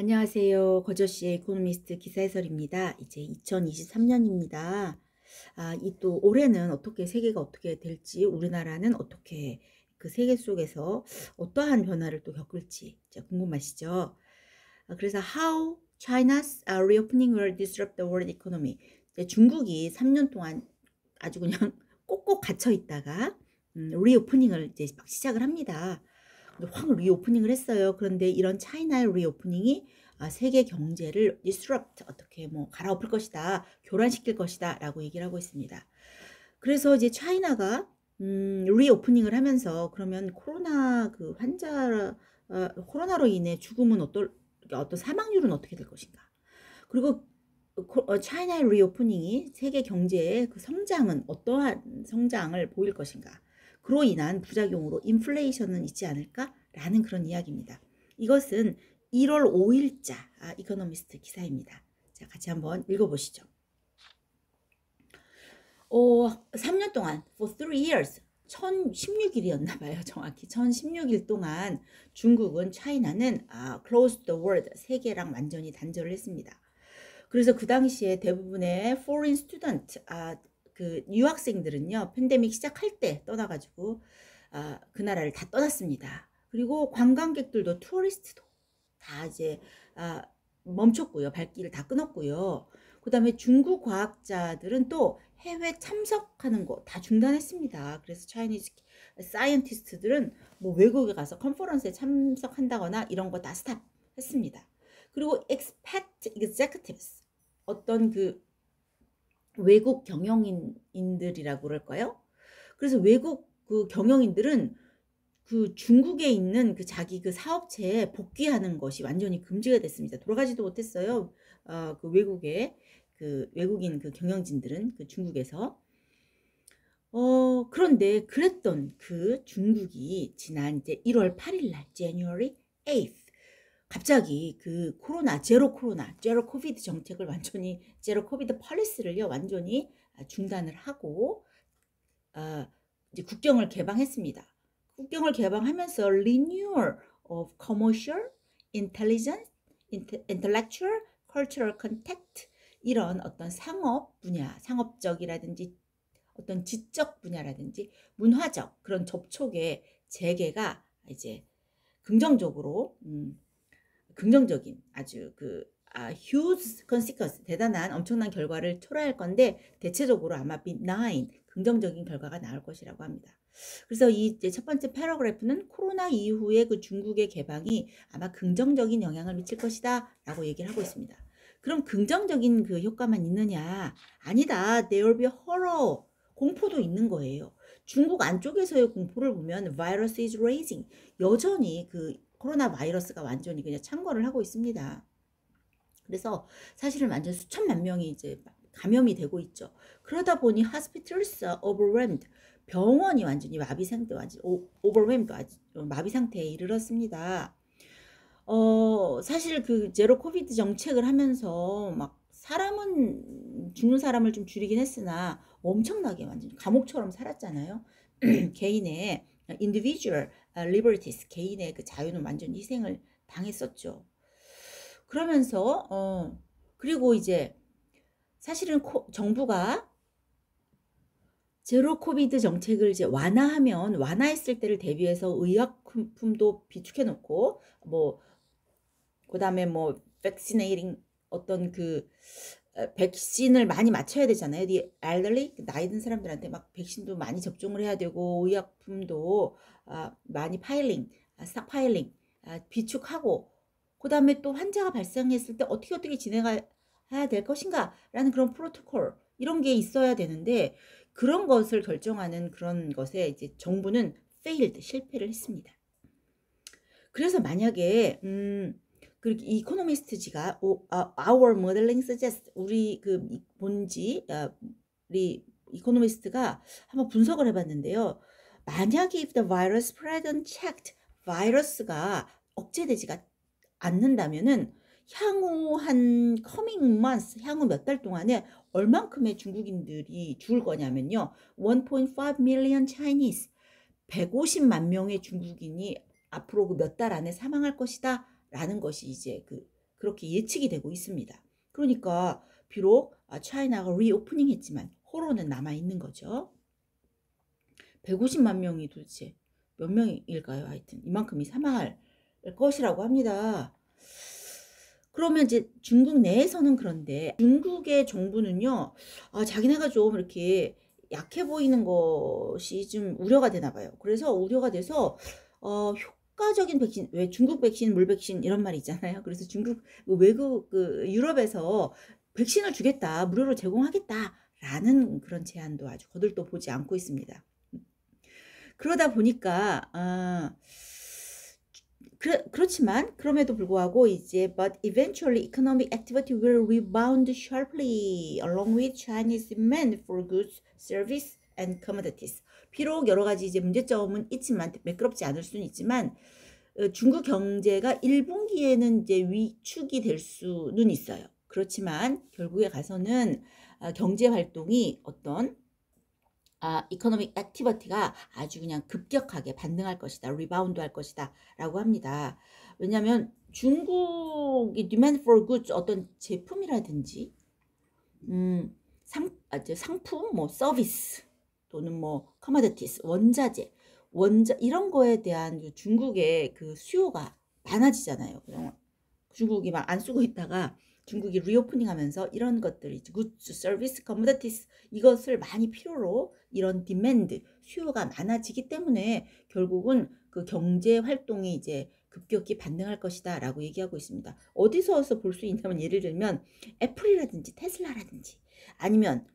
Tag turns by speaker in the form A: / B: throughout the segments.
A: 안녕하세요. 거저씨의 이코노미스트 기사 해설입니다. 이제 2023년입니다. 이 또 올해는 어떻게 세계가 어떻게 될지, 우리나라는 어떻게 그 세계 속에서 어떠한 변화를 또 겪을지 궁금하시죠? 그래서 How China's reopening will disrupt the world economy. 이제 중국이 3년 동안 아주 그냥 꼭꼭 갇혀 있다가 리오프닝을 이제 막 시작을 합니다. 확 리오프닝을 했어요. 그런데 이런 차이나의 리오프닝이 세계 경제를 disrupt, 어떻게 뭐 갈아엎을 것이다, 교란시킬 것이다 라고 얘기를 하고 있습니다. 그래서 이제 차이나가 리오프닝을 하면서 그러면 코로나 그 환자 코로나로 인해 죽음은 어떤 사망률은 어떻게 될 것인가? 그리고 차이나의 리오프닝이 세계 경제의 그 성장은 어떠한 성장을 보일 것인가? 그로 인한 부작용으로 인플레이션은 있지 않을까라는 그런 이야기입니다. 이것은 1월 5일자 이코노미스트 기사입니다. 자, 같이 한번 읽어보시죠. 3년 동안 for 3 years 1016일이었나 봐요. 정확히 1016일 동안 중국은 차이나는 closed the world, 세계랑 완전히 단절을 했습니다. 그래서 그 당시에 대부분의 foreign student, 그 유학생들은요, 팬데믹 시작할 때 떠나가지고 그 나라를 다 떠났습니다. 그리고 관광객들도 투어리스트도 다 이제 멈췄고요. 발길을 다 끊었고요. 그 다음에 중국 과학자들은 또 해외 참석하는 거 다 중단했습니다. 그래서 차이니즈 사이언티스트들은 뭐 외국에 가서 컨퍼런스에 참석한다거나 이런 거 다 스탑했습니다. 그리고 expat executives, 어떤 그 외국 경영인들이라고 그럴까요? 그래서 외국 그 경영인들은 그 중국에 있는 그 자기 그 사업체에 복귀하는 것이 완전히 금지가 됐습니다. 돌아가지도 못했어요. 그 외국에 그 외국인 그 경영진들은 그 중국에서. 그런데 그랬던 그 중국이 지난 이제 1월 8일 날 January 8th 갑자기 그 제로 코비드 정책을 완전히, 제로 코비드 펄리스를요 완전히 중단을 하고 이제 국경을 개방했습니다. 국경을 개방하면서 Renewal of Commercial, Intelligence, Intellectual, Cultural Contact, 이런 어떤 상업 분야, 상업적이라든지 어떤 지적 분야라든지 문화적 그런 접촉의 재개가 이제 긍정적으로 긍정적인 아주 huge consequence, 대단한 엄청난 결과를 초래할 건데 대체적으로 아마 benign, 긍정적인 결과가 나올 것이라고 합니다. 그래서 이 첫 번째 패러그래프는 코로나 이후의 그 중국의 개방이 아마 긍정적인 영향을 미칠 것이다 라고 얘기를 하고 있습니다. 그럼 긍정적인 그 효과만 있느냐? 아니다. There will be horror. 공포도 있는 거예요. 중국 안쪽에서의 공포를 보면 virus is raising. 여전히 그 코로나 바이러스가 완전히 그냥 창궐을 하고 있습니다. 그래서 사실은 완전 수천만 명이 이제 감염이 되고 있죠. 그러다 보니 hospitals are overwhelmed. 병원이 완전히 마비 상태, 완전 overwhelmed, 마비 상태에 이르렀습니다. 사실 그 제로 코비드 정책을 하면서 막 죽는 사람을 좀 줄이긴 했으나 엄청나게 완전 감옥처럼 살았잖아요. 개인의 individual liberties, 개인의 그 자유는 완전 희생을 당했었죠. 그러면서 그리고 이제 사실은 정부가 제로 코비드 정책을 이제 완화했을 때를 대비해서 의약품도 비축해 놓고 그다음에 백시네이팅, 어떤 그 백신을 많이 맞춰야 되잖아요. elderly, 나이 든 사람들한테 막 백신도 많이 접종을 해야 되고 의약품도 많이 스탁파일링 비축하고, 그 다음에 또 환자가 발생했을 때 어떻게 진행해야 될 것인가 라는 그런 프로토콜, 이런 게 있어야 되는데 그런 것을 결정하는 그런 것에 이제 정부는 실패를 했습니다. 그래서 만약에 그리고 이코노미스트지가 our modeling suggests, 우리 우리 이코노미스트가 한번 분석을 해봤는데요. 만약에 if the virus spread unchecked, 바이러스가 억제되지가 않는다면은 향후 coming months, 향후 몇 달 동안에 얼만큼의 중국인들이 죽을 거냐면요. 1.5 million Chinese, 150만 명의 중국인이 앞으로 그 몇 달 안에 사망할 것이다 라는 것이 이제 그 그렇게 예측이 되고 있습니다. 그러니까 비록 차이나가 리오프닝 했지만 호러는 남아있는 거죠. 150만 명이 도대체 몇 명일까요? 하여튼 이만큼이 사망할 것이라고 합니다. 그러면 이제 중국 내에서는 그런데 중국의 정부는요, 자기네가 좀 이렇게 약해 보이는 것이 좀 우려가 되나 봐요. 그래서 우려가 돼서 효과적인 백신, 왜 중국 백신, 물 백신 이런 말이 있잖아요. 그래서 중국 외국 유럽에서 백신을 주겠다, 무료로 제공하겠다라는 그런 제안도 아주 거들떠 보지 않고 있습니다. 그러다 보니까 그렇지만 그럼에도 불구하고 이제 but eventually economic activity will rebound sharply along with Chinese demand for goods, service and commodities. 비록 여러 가지 이제 문제점은 있지만 매끄럽지 않을 수는 있지만 중국 경제가 1분기에는 이제 위축이 될 수는 있어요. 그렇지만 결국에 가서는 경제 활동이 어떤 이코노믹 액티비티가 아주 그냥 급격하게 반등할 것이다. 리바운드 할 것이다. 라고 합니다. 왜냐하면 중국이 demand for goods 어떤 제품이라든지 상품, 뭐 서비스 또는 뭐 commodities, 원자재, 이런 거에 대한 중국의 그 수요가 많아지잖아요. 중국이 막 안 쓰고 있다가 중국이 리오프닝 하면서 이런 것들이 굿즈, 서비스, 커머디티스 이것을 많이 필요로 이런 디맨드, 수요가 많아지기 때문에 결국은 그 경제 활동이 이제 급격히 반등할 것이다 라고 얘기하고 있습니다. 어디서 볼 수 있냐면 예를 들면 애플이라든지 테슬라라든지 아니면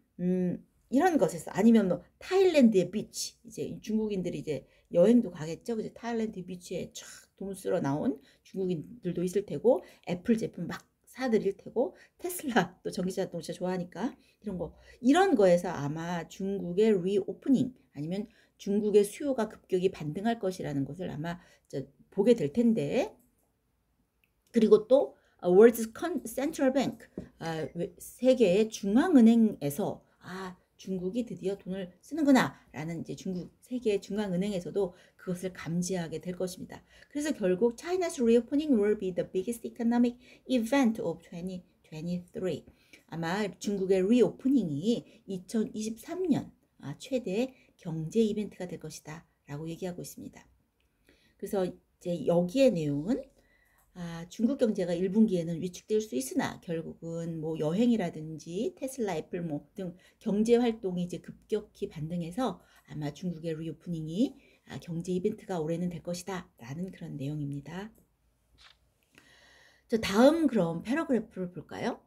A: 이런 것에서 아니면 뭐 타일랜드의 비치 이제 중국인들이 이제 여행도 가겠죠. 그죠? 타일랜드 비치에 쫙 돈 쓸어 나온 중국인들도 있을 테고 애플 제품 막 사들일 테고 테슬라 또 전기자동차 좋아하니까 이런 거에서 아마 중국의 리오프닝 아니면 중국의 수요가 급격히 반등할 것이라는 것을 아마 보게 될 텐데 그리고 또 World Central Bank 세계의 중앙은행에서 중국이 드디어 돈을 쓰는구나 라는 이제 중국 세계 중앙은행에서도 그것을 감지하게 될 것입니다. 그래서 결국 China's reopening will be the biggest economic event of 2023. 아마 중국의 리오프닝이 2023년 최대 경제 이벤트가 될 것이다 라고 얘기하고 있습니다. 그래서 이제 여기의 내용은 중국 경제가 1분기에는 위축될 수 있으나 결국은 뭐 여행이라든지 테슬라, 애플 뭐 등 경제 활동이 이제 급격히 반등해서 아마 중국의 리오프닝이 경제 이벤트가 올해는 될 것이다 라는 그런 내용입니다. 다음 그럼 패러그래프를 볼까요?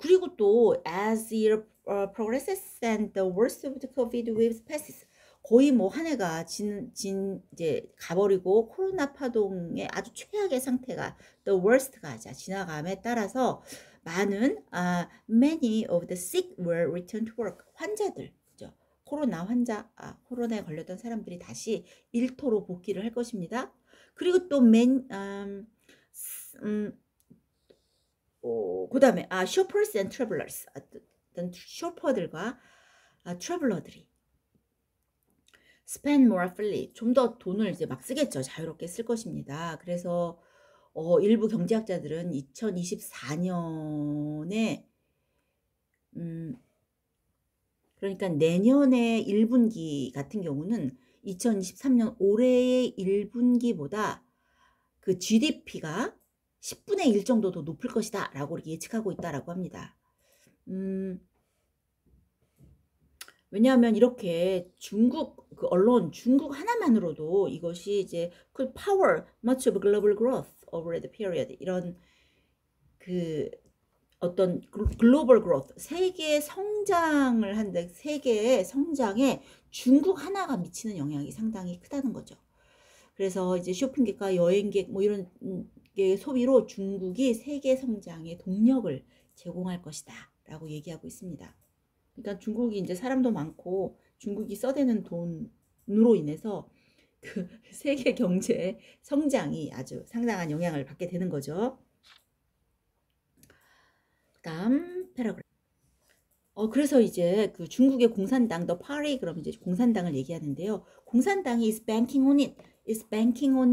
A: 그리고 또 as year progresses and the worst of the COVID waves passes 거의 뭐 한 해가 이제 가버리고 코로나 파동의 아주 최악의 상태가 the worst가 지나감에 따라서 많은 many of the sick will return to work 환자들 그죠? 코로나 환자 코로나에 걸렸던 사람들이 다시 일터로 복귀를 할 것입니다. 그리고 또 그 다음에 shoppers and travelers 어떤 쇼퍼들과 트래블러들이 spend more freely 좀 더 돈을 이제 막 쓰겠죠. 자유롭게 쓸 것입니다. 그래서 일부 경제학자들은 2024년에 그러니까 내년의 1분기 같은 경우는 2023년 올해의 1분기보다 그 GDP가 10분의 1 정도 더 높을 것이다 라고 이렇게 예측하고 있다라고 합니다. 왜냐하면 이렇게 중국 그 언론 중국 하나만으로도 이것이 이제 could power much of global growth over the period 이런 그 어떤 글로벌 growth 세계 성장을 한데 세계의 성장에 중국 하나가 미치는 영향이 상당히 크다는 거죠. 그래서 이제 쇼핑객과 여행객 뭐 이런 소비로 중국이 세계 성장의 동력을 제공할 것이다 라고 얘기하고 있습니다. 그러니까 중국이 이제 사람도 많고 중국이 써대는 돈으로 인해서 그 세계 경제 성장이 아주 상당한 영향을 받게 되는 거죠. 다음 패러그래프. 그래서 이제 그 중국의 공산당 더 파리 그럼 이제 공산당을 얘기하는데요. 공산당이 is banking on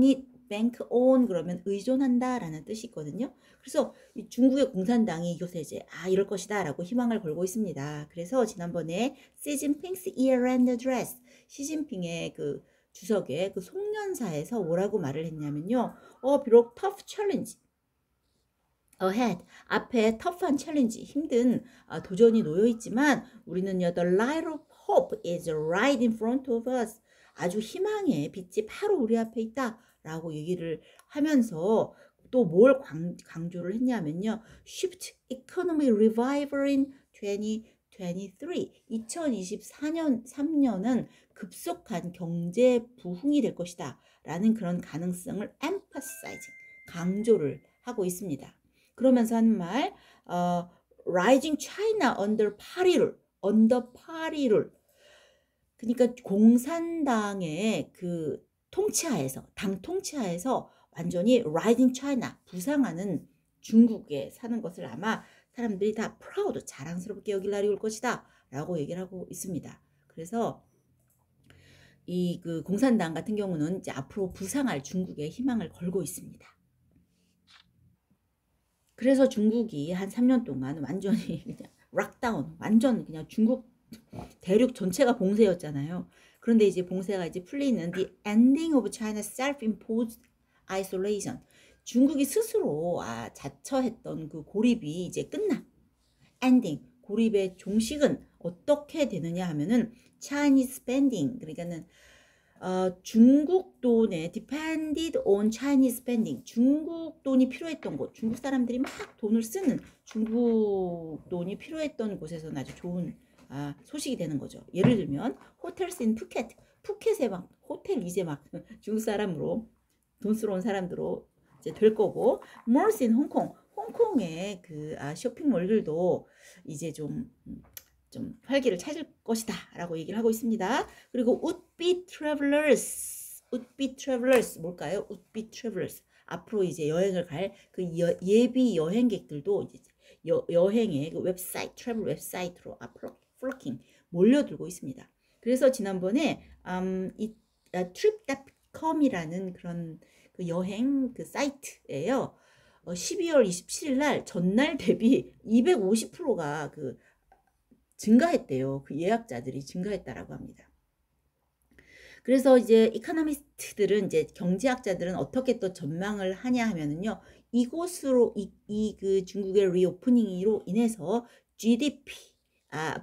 A: it bank on 그러면 의존한다 라는 뜻이 있거든요. 그래서 이 중국의 공산당이 이것에 이제 이럴 것이다 라고 희망을 걸고 있습니다. 그래서 지난번에 시진핑's year-end address, 시진핑의 그 주석의 그 송년사에서 뭐라고 말을 했냐면요. 비록 tough challenge ahead, 앞에 터프한 챌린지, 힘든 도전이 놓여 있지만 우리는요, the light of hope is right in front of us. 아주 희망의 빛이 바로 우리 앞에 있다 라고 얘기를 하면서 또 뭘 강조를 했냐면요, shift economy revival in 2023, 3년은 급속한 경제 부흥이 될 것이다 라는 그런 가능성을 emphasizing, 강조를 하고 있습니다. 그러면서 하는 말, Rising China under party rule. 그러니까 공산당의 그 통치하에서, 당 통치하에서 완전히 Rising China, 부상하는 중국에 사는 것을 아마 사람들이 다 proud, 자랑스럽게 여길 날이 올 것이다 라고 얘기를 하고 있습니다. 그래서 이 그 공산당 같은 경우는 이제 앞으로 부상할 중국에 희망을 걸고 있습니다. 그래서 중국이 한 3년 동안 완전히 그냥 락다운, 완전 그냥 중국 대륙 전체가 봉쇄였잖아요. 그런데 이제 봉쇄가 이제 풀리는 the ending of China's self-imposed isolation. 중국이 스스로 자처했던 그 고립이 이제 끝나. ending, 고립의 종식은 어떻게 되느냐 하면은 Chinese spending, 그러니까는 중국 돈에 depended on Chinese spending, 중국 돈이 필요했던 곳, 중국 사람들이 막 돈을 쓰는 중국 돈이 필요했던 곳에서는 아주 좋은 소식이 되는 거죠. 예를 들면 호텔스 인 푸켓에 막 호텔 이제 막 중국 사람으로 돈스러운 사람들로 이제 될 거고, malls in 홍콩의 그 쇼핑몰들도 이제 좀 활기를 찾을 것이다 라고 얘기를 하고 있습니다. 그리고 would-be travelers 뭘까요? would-be travelers, 앞으로 이제 여행을 갈 그 예비 여행객들도 이제 여행의 그 웹사이트, 트래블 웹사이트로 flocking, 몰려들고 있습니다. 그래서 지난번에 이 trip.com이라는 그런 그 여행 그 사이트예요. 12월 27일 날 전날 대비 250%가 그 증가했대요. 그 예약자들이 증가했다라고 합니다. 그래서 이제 이코노미스트들은, 이제 경제학자들은 어떻게 또 전망을 하냐 하면은요, 이곳으로 그 중국의 리오프닝으로 인해서 GDP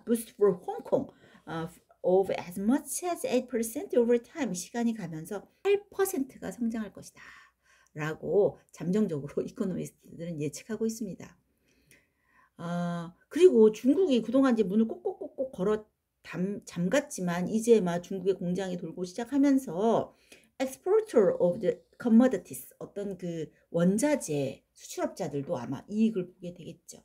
A: boost for Hong Kong of as much as 8% over time, 시간이 가면서 8%가 성장할 것이다 라고 잠정적으로 이코노미스트들은 예측하고 있습니다. 그리고 중국이 그동안 이제 문을 꼭꼭꼭꼭 걸어 잠갔지만 이제 막 중국의 공장이 돌고 시작하면서 exporter of the commodities, 어떤 그 원자재 수출업자들도 아마 이익을 보게 되겠죠.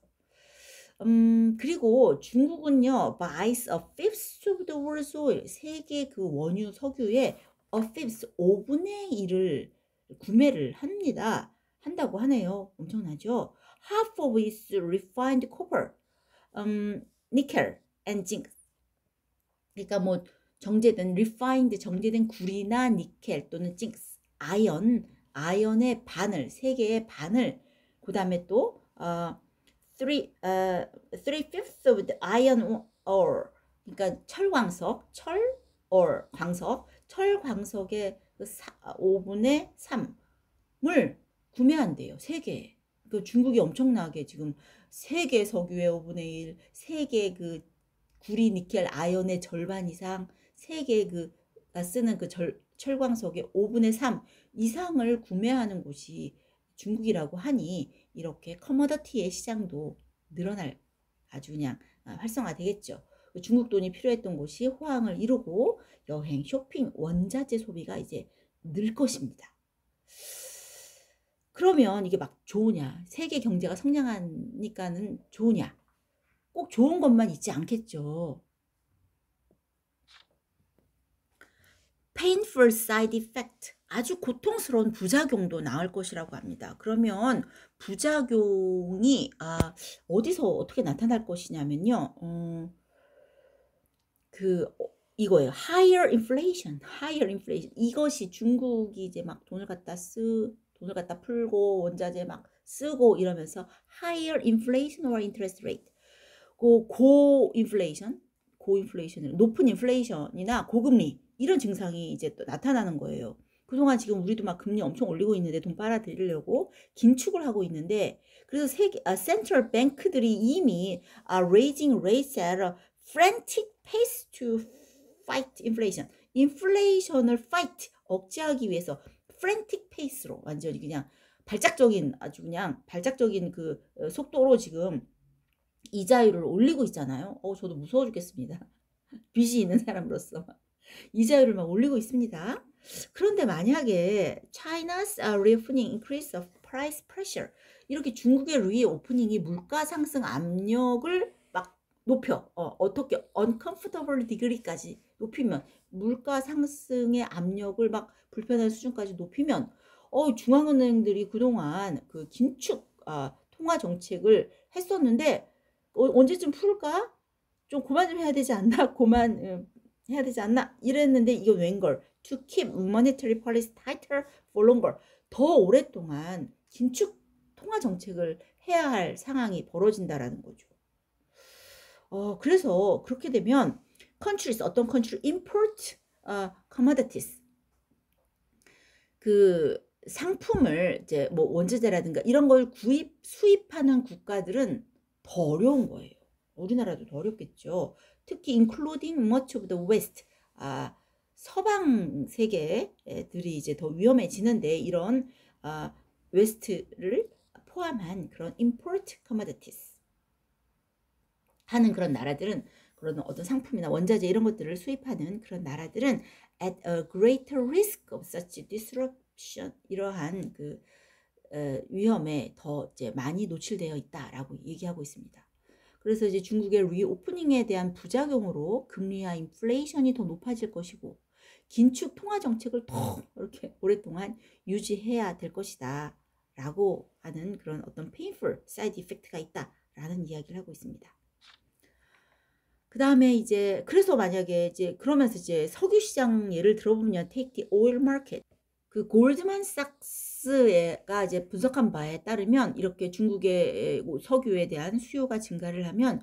A: 그리고 중국은요, buys a fifth of the world's oil, 세계 그 원유 석유의 a fifth, 5분의 1을 구매를 한다고 하네요. 엄청나죠? Half of its refined copper, nickel and zinc. 그러니까 뭐 정제된 정제된 구리나 니켈 또는 징크, 아연의 반을, 세 개의 반을, 그 다음에 또 three fifths of the iron ore, 그러니까 철광석, 철광석의 그 5분의 3을 구매한대요. 세 개. 그 중국이 엄청나게 지금 세계 석유의 5분의 1, 세계 그 구리, 니켈, 아연의 절반 이상, 세계 그 쓰는 그 철광석의 5분의 3 이상을 구매하는 곳이 중국이라고 하니 이렇게 커머더티의 시장도 늘어날, 아주 그냥 활성화되겠죠. 중국 돈이 필요했던 곳이 호황을 이루고 여행, 쇼핑, 원자재 소비가 이제 늘 것입니다. 그러면 이게 막 좋으냐? 세계 경제가 성장하니까는 좋으냐? 꼭 좋은 것만 있지 않겠죠. painful side effect, 아주 고통스러운 부작용도 나올 것이라고 합니다. 그러면 부작용이 어디서 어떻게 나타날 것이냐면요, 이거예요. higher inflation, higher inflation. 이것이 중국이 이제 막 돈을 갖다 풀고 원자재 막 쓰고 이러면서 higher inflation or interest rate. 고인플레이션, 높은 인플레이션이나 고금리 이런 증상이 이제 또 나타나는 거예요. 그동안 지금 우리도 막 금리 엄청 올리고 있는데 돈 빨아들이려고 긴축을 하고 있는데 그래서 센트럴 뱅크들이 이미 raising rates at a frantic pace to fight inflation. 인플레이션을 fight 억제하기 위해서 frantic pace로 완전히 그냥 아주 그냥 발작적인 그 속도로 지금 이자율을 올리고 있잖아요. 저도 무서워 죽겠습니다. 빚이 있는 사람으로서 이자율을 막 올리고 있습니다. 그런데 만약에 China's reopening increase of price pressure 이렇게 중국의 리오프닝이 물가 상승 압력을 막 높여 어떻게 uncomfortable degree까지 높이면 물가 상승의 압력을 막 불편한 수준까지 높이면 중앙은행들이 그동안 그 긴축 통화 정책을 했었는데 언제쯤 풀까? 좀 그만 좀 해야 되지 않나? 해야 되지 않나? 이랬는데 이거 웬걸? To keep monetary policy tighter for longer. 더 오랫동안 긴축 통화 정책을 해야 할 상황이 벌어진다라는 거죠. 그래서 그렇게 되면 어떤 country import commodities 그 상품을 이제 뭐 원재재라든가 이런 걸 수입하는 국가들은 더 어려운 거예요. 우리나라도 더 어렵겠죠. 특히 including much of the West, 서방 세계들이 이제 더 위험해지는데 이런 웨스트를 포함한 그런 import commodities 하는 그런 나라들은 그런 어떤 상품이나 원자재 이런 것들을 수입하는 그런 나라들은 at a greater risk of such disruption 이러한 그 위험에 더 이제 많이 노출되어 있다라고 얘기하고 있습니다. 그래서 이제 중국의 리오프닝에 대한 부작용으로 금리와 인플레이션이 더 높아질 것이고 긴축 통화 정책을 더 이렇게 오랫동안 유지해야 될 것이다 라고 하는 그런 어떤 painful side effect가 있다라는 이야기를 하고 있습니다. 그 다음에 이제 그래서 만약에 이제 그러면서 이제 석유 시장 예를 들어보면 take the oil market 그 골드만삭스가 이제 분석한 바에 따르면 이렇게 중국의 석유에 대한 수요가 증가를 하면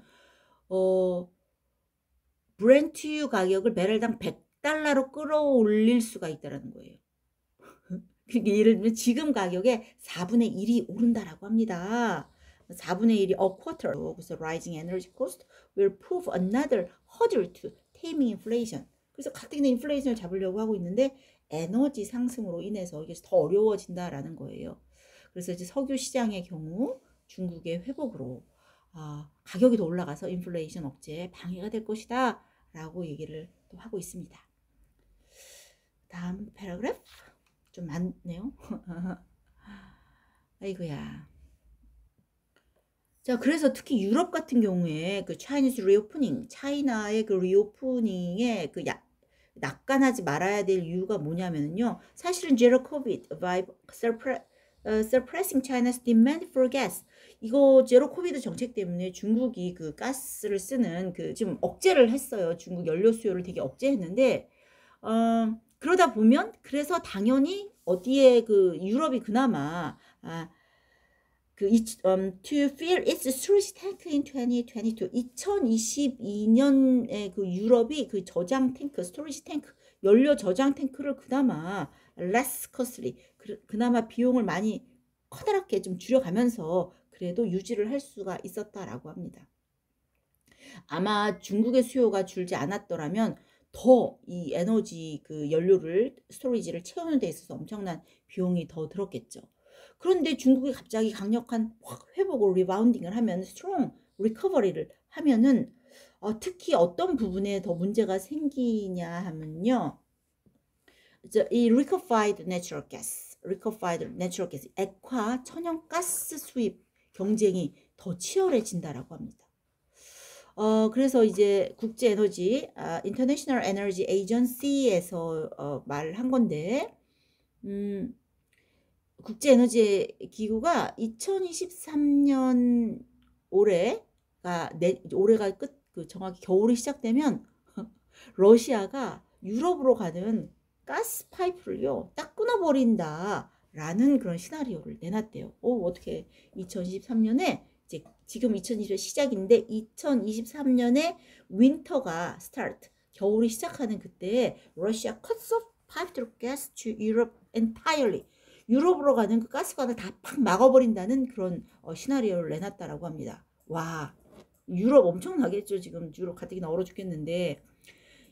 A: 브렌트유 가격을 배럴당 100달러로 끌어올릴 수가 있다는 거예요. 예를 들면 지금 가격의 4분의 1이 오른다라고 합니다. 4분의 1이 a quarter. 그래서 rising energy cost will prove another hurdle to taming inflation. 그래서 가뜩이나 인플레이션을 잡으려고 하고 있는데 에너지 상승으로 인해서 이게 더 어려워진다라는 거예요. 그래서 이제 석유 시장의 경우 중국의 회복으로 가격이 더 올라가서 인플레이션 억제에 방해가 될 것이다 라고 얘기를 또 하고 있습니다. 다음 패러그래프 좀 많네요. 아이고야. 자, 그래서 특히 유럽 같은 경우에 그 Chinese reopening, 차이나의 그 리오프닝에 그 낙관하지 말아야 될 이유가 뭐냐면요. 사실은 zero covid by suppressing China's demand for gas. 이거 제로 코비드 정책 때문에 중국이 그 가스를 쓰는 그 지금 억제를 했어요. 중국 연료 수요를 되게 억제했는데 그러다 보면 그래서 당연히 어디에 그 유럽이 그나마 to fill its storage tank in 2022. 2022년에 그 유럽이 그 저장 탱크, 스토리지 탱크, 연료 저장 탱크를 그나마 less costly, 그나마 비용을 많이 커다랗게 좀 줄여가면서 그래도 유지를 할 수가 있었다라고 합니다. 아마 중국의 수요가 줄지 않았더라면 더 이 에너지 그 연료를 스토리지를 채우는 데 있어서 엄청난 비용이 더 들었겠죠. 그런데 중국이 갑자기 강력한 회복을 리바운딩을 하면 스트롱 리커버리를 하면은 특히 어떤 부분에 더 문제가 생기냐 하면요. 이 liquefied natural gas, 액화 천연가스 수입 경쟁이 더 치열해진다라고 합니다. 그래서 이제 국제에너지 International Energy Agency에서 말한 건데 국제에너지 기구가 2023년 올해가 정확히 겨울이 시작되면 러시아가 유럽으로 가는 가스 파이프를요, 딱 끊어버린다. 라는 그런 시나리오를 내놨대요. 어떻게 2023년에 이제 지금 2020년 시작인데 2023년에 윈터가 스타트, 겨울이 시작하는 그때에 러시아 cuts off piped gas to Europe entirely. 유럽으로 가는 그 가스관을 다 팍 막아버린다는 그런 시나리오를 내놨다라고 합니다. 와, 유럽 엄청나겠죠. 지금 유럽 가뜩이나 얼어 죽겠는데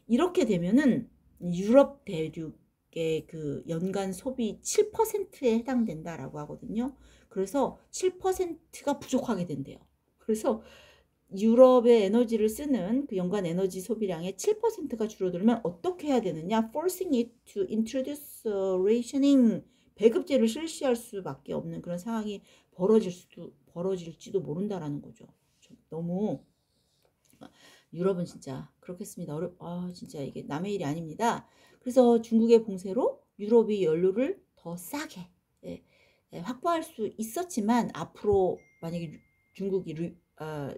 A: 이렇게 되면은 유럽 대륙의 그 연간 소비 7%에 해당된다라고 하거든요. 그래서 7%가 부족하게 된대요. 그래서 유럽의 에너지를 쓰는 그 연간 에너지 소비량의 7%가 줄어들면 어떻게 해야 되느냐? Forcing it to introduce rationing, 배급제를 실시할 수밖에 없는 그런 상황이 벌어질지도 모른다라는 거죠. 너무 유럽은 진짜 그렇겠습니다. 진짜 이게 남의 일이 아닙니다. 그래서 중국의 봉쇄로 유럽이 연료를 더 싸게 확보할 수 있었지만 앞으로 만약에 중국이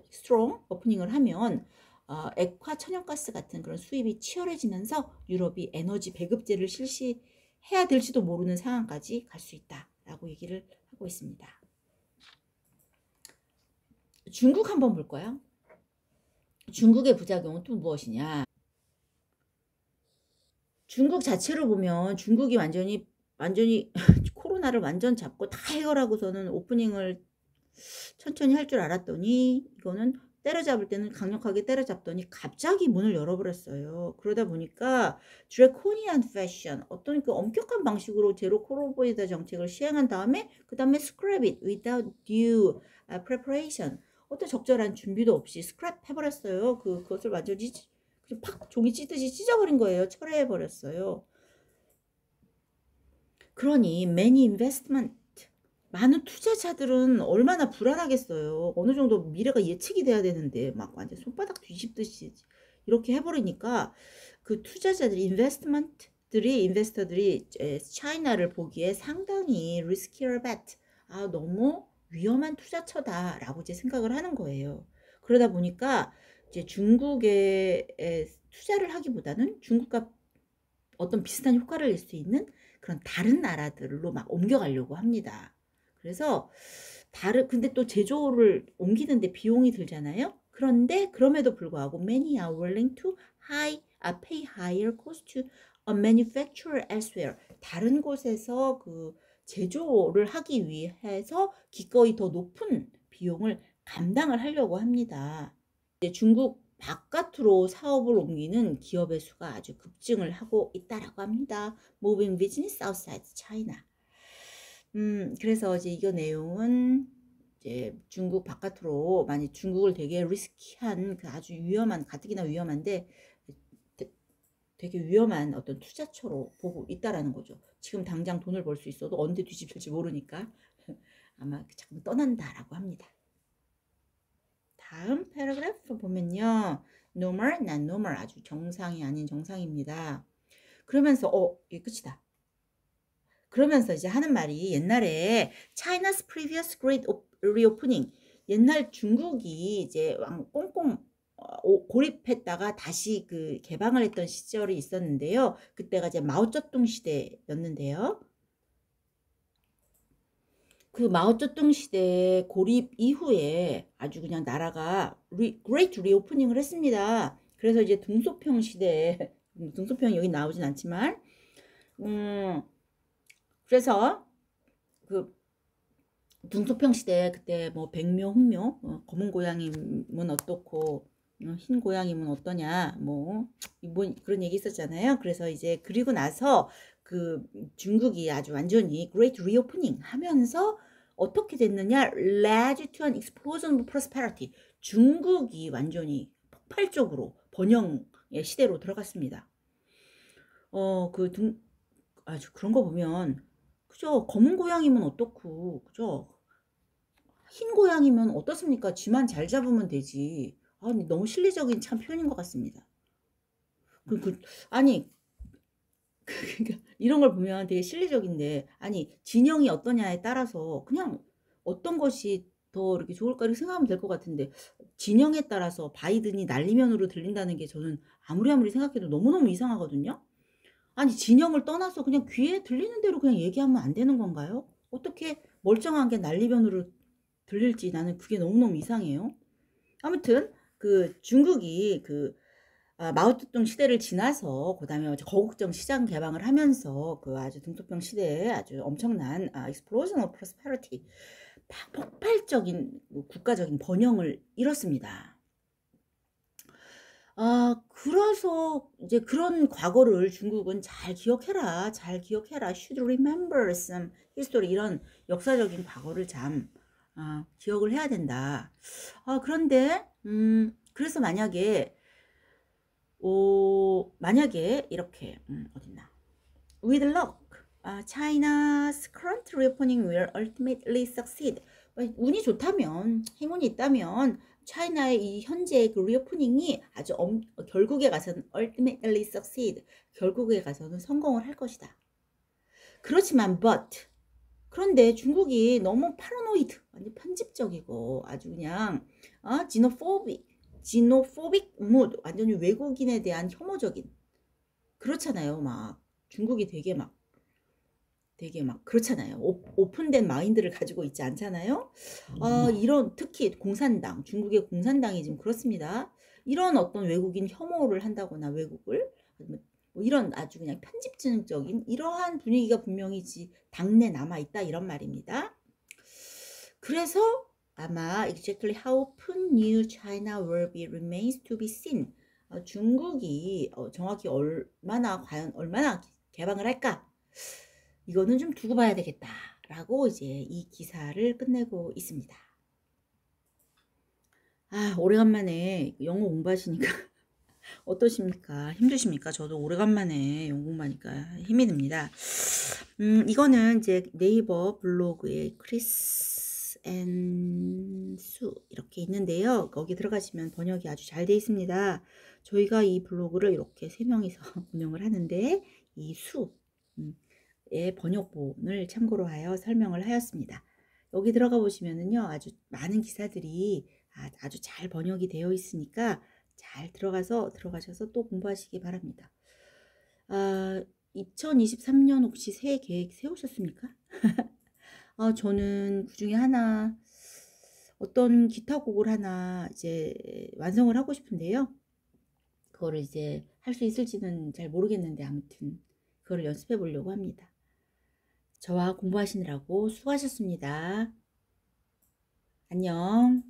A: 스트롱 오프닝을 하면 액화 천연가스 같은 그런 수입이 치열해지면서 유럽이 에너지 배급제를 실시해야 될지도 모르는 상황까지 갈 수 있다라고 얘기를 하고 있습니다. 중국 한번 볼까요? 중국의 부작용은 또 무엇이냐? 중국 자체로 보면 중국이 완전히 코로나를 완전 잡고 다 해결하고서는 오프닝을 천천히 할 줄 알았더니 이거는 때려잡을 때는 강력하게 때려잡더니 갑자기 문을 열어버렸어요. 그러다 보니까 드래코니안 패션, 어떤 그 엄격한 방식으로 제로 코로나 정책을 시행한 다음에 그 다음에 scrap it without due preparation, 어떤 적절한 준비도 없이 스크랩 해버렸어요. 그것을 완전히 팍 종이 찢듯이 찢어버린 거예요. 철회해버렸어요. 그러니 many investment, 많은 투자자들은 얼마나 불안하겠어요. 어느 정도 미래가 예측이 돼야 되는데 막 완전 손바닥 뒤집듯이 이렇게 해버리니까 그 투자자들이 인베스터들이 차이나를 보기에 상당히 riskier bet, 너무 위험한 투자처다라고 이제 생각을 하는 거예요. 그러다 보니까 이제 중국에 투자를 하기보다는 중국과 어떤 비슷한 효과를 낼 수 있는 그런 다른 나라들로 막 옮겨가려고 합니다. 그래서 근데 또 제조를 옮기는데 비용이 들잖아요. 그런데 그럼에도 불구하고 many are willing to pay higher cost to manufacture elsewhere. 다른 곳에서 그 제조를 하기 위해서 기꺼이 더 높은 비용을 감당을 하려고 합니다. 이제 중국 바깥으로 사업을 옮기는 기업의 수가 아주 급증을 하고 있다라고 합니다. Moving business outside China. 그래서 이제 이거 내용은 이제 중국 바깥으로 많이 중국을 되게 리스키한 그 아주 위험한, 가뜩이나 위험한데 되게 위험한 어떤 투자처로 보고 있다라는 거죠. 지금 당장 돈을 벌 수 있어도 언제 뒤집힐지 모르니까 아마 자꾸 떠난다라고 합니다. 다음 패러그래프 보면요. normal, not normal, 아주 정상이 아닌 정상입니다. 그러면서 이게 끝이다. 그러면서 이제 하는 말이 옛날에 China's previous great reopening, 옛날 중국이 이제 꽁꽁 고립했다가 다시 그 개방을 했던 시절이 있었는데요. 그때가 이제 마오쩌둥 시대였는데요. 그 마오쩌둥 시대 고립 이후에 아주 그냥 나라가 great reopening을 했습니다. 그래서 이제 등소평 시대에 등소평이 여기 나오진 않지만 그래서 그 등소평 시대 그때 뭐 백묘, 홍묘, 검은 고양이면 어떻고 흰 고양이면 어떠냐 뭐 그런 얘기 있었잖아요. 그래서 이제 그리고 나서 그 중국이 아주 완전히 great reopening 하면서 어떻게 됐느냐, led to an explosion of prosperity. 중국이 완전히 폭발적으로 번영의 시대로 들어갔습니다. 아주 그런 거 보면 그죠? 검은 고양이면 어떻고, 그죠? 흰 고양이면 어떻습니까? 쥐만 잘 잡으면 되지. 아니, 너무 실리적인 참 표현인 것 같습니다. 아니, 그러니까 이런 걸 보면 되게 실리적인데, 아니, 진영이 어떠냐에 따라서 그냥 어떤 것이 더 이렇게 좋을까 이렇게 생각하면 될 것 같은데 진영에 따라서 바이든이 날리면으로 들린다는 게 저는 아무리 생각해도 너무너무 이상하거든요. 아니 진영을 떠나서 그냥 귀에 들리는 대로 그냥 얘기하면 안 되는 건가요? 어떻게 멀쩡한 게 난리변으로 들릴지 나는 그게 너무너무 이상해요. 아무튼 그 중국이 마오쩌둥 시대를 지나서 그다음에 거국정 시장 개방을 하면서 그 아주 등소평 시대에 아주 엄청난 explosion of prosperity 폭발적인 국가적인 번영을 이뤘습니다. 그래서 이제 그런 과거를 중국은 잘 기억해라, 잘 기억해라, should remember some history 이런 역사적인 과거를 기억을 해야 된다. 그런데 그래서 만약에 이렇게 어딨나? With luck, China's current reopening will ultimately succeed. 운이 좋다면, 행운이 있다면 차이나의 이 현재 그 리오프닝이 아주 결국에 가서는 ultimately succeed. 결국에 가서는 성공을 할 것이다. 그렇지만 그런데 중국이 너무 파라노이드, 완전 편집적이고 아주 그냥 지노포빅 무드, 완전히 외국인에 대한 혐오적인 그렇잖아요. 막 중국이 되게 막 그렇잖아요. 오픈된 마인드를 가지고 있지 않잖아요. 이런 특히 공산당, 중국의 공산당이 지금 그렇습니다. 이런 어떤 외국인 혐오를 한다거나 외국을 뭐 이런 아주 그냥 편집증적인 이러한 분위기가 분명히 당내 남아 있다 이런 말입니다. 그래서 아마 exactly how open new China will be remains to be seen. 중국이 정확히 과연 얼마나 개방을 할까? 이거는 좀 두고 봐야 되겠다라고 이제 이 기사를 끝내고 있습니다. 오래간만에 영어 공부하시니까 어떠십니까? 힘드십니까? 저도 오래간만에 영어 공부하니까 힘이 듭니다. 이거는 이제 네이버 블로그에 크리스 앤 수 이렇게 있는데요. 거기 들어가시면 번역이 아주 잘 되어 있습니다. 저희가 이 블로그를 이렇게 3명이서 운영을 하는데 이 수의 번역본을 참고로 하여 설명을 하였습니다. 여기 들어가 보시면은요, 아주 많은 기사들이 아주 잘 번역이 되어 있으니까 잘 들어가셔서 또 공부하시기 바랍니다. 2023년 혹시 새해 계획 세우셨습니까? 저는 그 중에 하나, 어떤 기타 곡을 하나 이제 완성을 하고 싶은데요. 그거를 이제 할 수 있을지는 잘 모르겠는데 아무튼 그거를 연습해 보려고 합니다. 저와 공부하시느라고 수고하셨습니다. 안녕.